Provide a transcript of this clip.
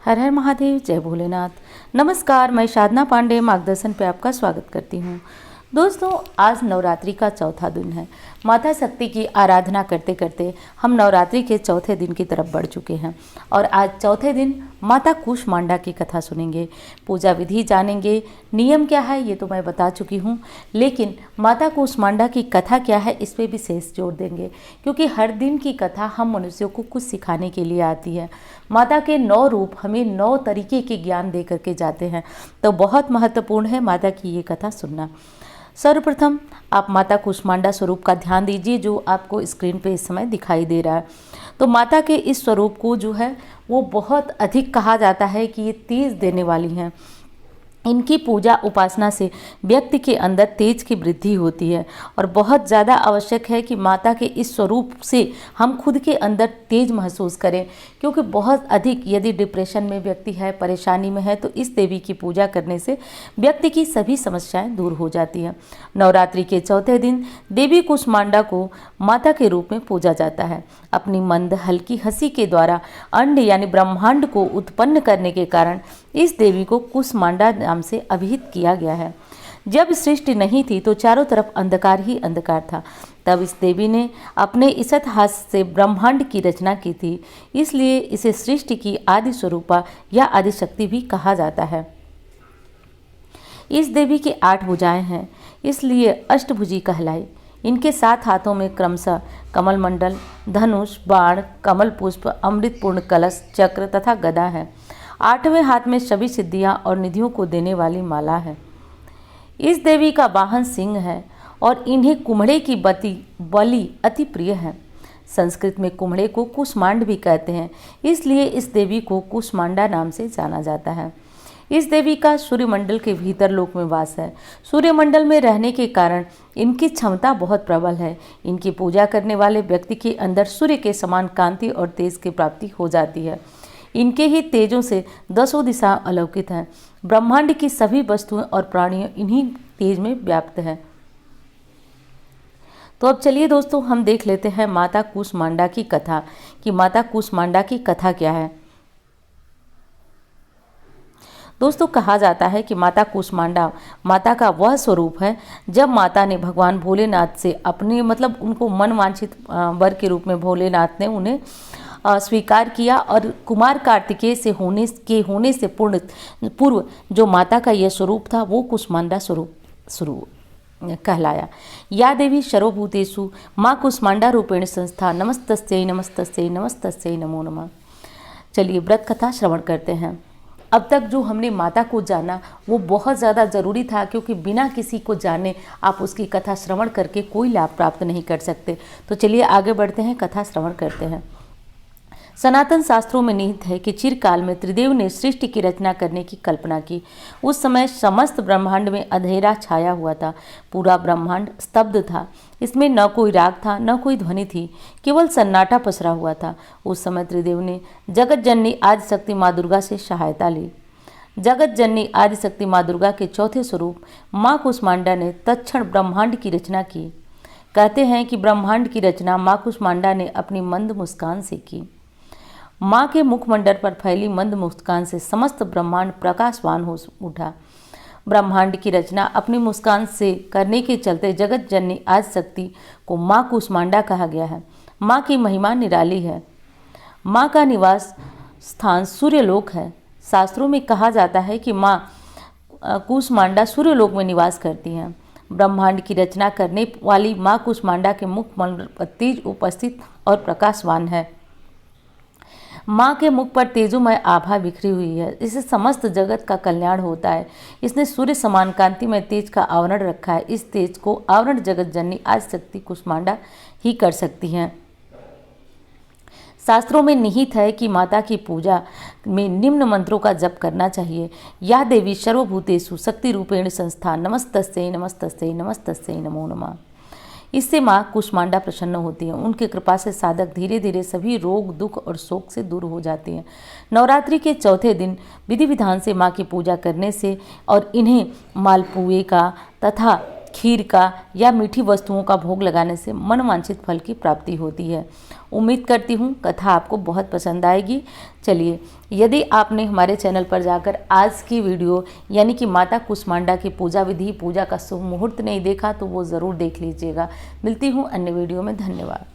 हर हर महादेव, जय भोलेनाथ। नमस्कार, मैं साधना पांडे मार्गदर्शन पे आपका स्वागत करती हूँ। दोस्तों, आज नवरात्रि का चौथा दिन है। माता शक्ति की आराधना करते करते हम नवरात्रि के चौथे दिन की तरफ बढ़ चुके हैं और आज चौथे दिन माता कूष्मांडा की कथा सुनेंगे, पूजा विधि जानेंगे। नियम क्या है ये तो मैं बता चुकी हूँ, लेकिन माता कूष्मांडा की कथा क्या है इस पर विशेष जोर देंगे, क्योंकि हर दिन की कथा हम मनुष्यों को कुछ सिखाने के लिए आती है। माता के 9 रूप हमें 9 तरीके के ज्ञान दे करके जाते हैं, तो बहुत महत्वपूर्ण है माता की ये कथा सुनना। सर्वप्रथम आप माता कूष्मांडा स्वरूप का ध्यान दीजिए, जो आपको स्क्रीन पे इस समय दिखाई दे रहा है। तो माता के इस स्वरूप को जो है वो बहुत अधिक कहा जाता है कि ये तेज देने वाली हैं। इनकी पूजा उपासना से व्यक्ति के अंदर तेज की वृद्धि होती है और बहुत ज़्यादा आवश्यक है कि माता के इस स्वरूप से हम खुद के अंदर तेज महसूस करें, क्योंकि बहुत अधिक यदि डिप्रेशन में व्यक्ति है, परेशानी में है, तो इस देवी की पूजा करने से व्यक्ति की सभी समस्याएं दूर हो जाती हैं। नवरात्रि के चौथे दिन देवी कूष्मांडा को माता के रूप में पूजा जाता है। अपनी मंद हल्की हंसी के द्वारा अंड यानी ब्रह्मांड को उत्पन्न करने के कारण इस देवी को कूष्मांडा नाम से अभिहित किया गया है। जब सृष्टि नहीं थी तो चारों तरफ अंधकार ही अंधकार था, तब इस देवी ने अपने इसत हाथ से ब्रह्मांड की रचना की थी, इसलिए इसे सृष्टि की आदि स्वरूपा या आदि शक्ति भी कहा जाता है। इस देवी की 8 भुजाएं हैं, इसलिए अष्टभुजी कहलाई। इनके 7 हाथों में क्रमशः कमल मंडल, धनुष, बाण, कमल पुष्प, अमृतपूर्ण कलश, चक्र तथा गदा है। 8वें हाथ में सभी सिद्धियां और निधियों को देने वाली माला है। इस देवी का वाहन सिंह है और इन्हें कुम्हड़े की बलि अति प्रिय है। संस्कृत में कुम्हड़े को कूष्मांड भी कहते हैं, इसलिए इस देवी को कूष्मांडा नाम से जाना जाता है। इस देवी का सूर्यमंडल के भीतर लोक में वास है। सूर्यमंडल में रहने के कारण इनकी क्षमता बहुत प्रबल है। इनकी पूजा करने वाले व्यक्ति के अंदर सूर्य के समान कांति और तेज की प्राप्ति हो जाती है। इनके ही तेजों से 10 दिशा अलौकित हैं। ब्रह्मांड की सभी वस्तुएं और प्राणियों इन्हीं तेज में व्याप्त है। तो अब चलिए दोस्तों, हम देख लेते हैं माता कूष्मांडा की कथा कि माता कूष्मांडा की कथा क्या है। दोस्तों, कहा जाता है कि माता कूष्मांडा माता का वह स्वरूप है जब माता ने भगवान भोलेनाथ से अपने उनको मन वांछित वर के रूप में भोलेनाथ ने उन्हें स्वीकार किया और कुमार कार्तिकेय से होने से पूर्व जो माता का यह स्वरूप था वो कूष्मांडा स्वरूप कहलाया। या देवी सर्वभूतेषु माँ कूष्मांडा रूपेण संस्था नमस्तस्यै नमस्तस्यै नमस्तस्यै नमो नमः। चलिए व्रत कथा श्रवण करते हैं। अब तक जो हमने माता को जाना वो बहुत ज़्यादा ज़रूरी था, क्योंकि बिना किसी को जाने आप उसकी कथा श्रवण करके कोई लाभ प्राप्त नहीं कर सकते। तो चलिए आगे बढ़ते हैं, कथा श्रवण करते हैं। सनातन शास्त्रों में निहित है कि चिरकाल में त्रिदेव ने सृष्टि की रचना करने की कल्पना की। उस समय समस्त ब्रह्मांड में अंधेरा छाया हुआ था। पूरा ब्रह्मांड स्तब्ध था। इसमें न कोई राग था, न कोई ध्वनि थी, केवल सन्नाटा पसरा हुआ था। उस समय त्रिदेव ने जगत जननी आदिशक्ति माँ दुर्गा से सहायता ली। जगत जननी आदिशक्ति माँ दुर्गा के चौथे स्वरूप माँ कूष्मांडा ने तत्क्षण ब्रह्मांड की रचना की। कहते हैं कि ब्रह्मांड की रचना माँ कूष्मांडा ने अपनी मंद मुस्कान से की। माँ के मुखमंडल पर फैली मंद मुस्कान से समस्त ब्रह्मांड प्रकाशवान हो उठा। ब्रह्मांड की रचना अपनी मुस्कान से करने के चलते जगत जननी आदिशक्ति को माँ कूष्मांडा कहा गया है। माँ की महिमा निराली है। माँ का निवास स्थान सूर्यलोक है। शास्त्रों में कहा जाता है कि माँ कूष्मांडा सूर्यलोक में निवास करती हैं। ब्रह्मांड की रचना करने वाली माँ कूष्मांडा के मुखमंडल पर तेज उपस्थित और प्रकाशवान है। माँ के मुख पर तेजोमय आभा बिखरी हुई है। इससे समस्त जगत का कल्याण होता है। इसने सूर्य समान कांति में तेज का आवरण रखा है। इस तेज को आवरण जगत जननी आदिशक्ति कूष्मांडा ही कर सकती हैं। शास्त्रों में निहित है कि माता की पूजा में निम्न मंत्रों का जप करना चाहिए। या देवी सर्वभूतेषु शक्ति रूपेण संस्था नमस्तस्यै नमस्तस्यै नमस्तस्यै नमो नमः। इससे माँ कूष्मांडा प्रसन्न होती हैं। उनकी कृपा से साधक धीरे धीरे सभी रोग, दुख और शोक से दूर हो जाते हैं। नवरात्रि के चौथे दिन विधि विधान से माँ की पूजा करने से और इन्हें मालपुए का तथा खीर का या मीठी वस्तुओं का भोग लगाने से मनवांछित फल की प्राप्ति होती है। उम्मीद करती हूँ कथा आपको बहुत पसंद आएगी। चलिए, यदि आपने हमारे चैनल पर जाकर आज की वीडियो यानी कि माता कुष्मांडा की पूजा विधि, पूजा का शुभ मुहूर्त नहीं देखा तो वो ज़रूर देख लीजिएगा। मिलती हूँ अन्य वीडियो में। धन्यवाद।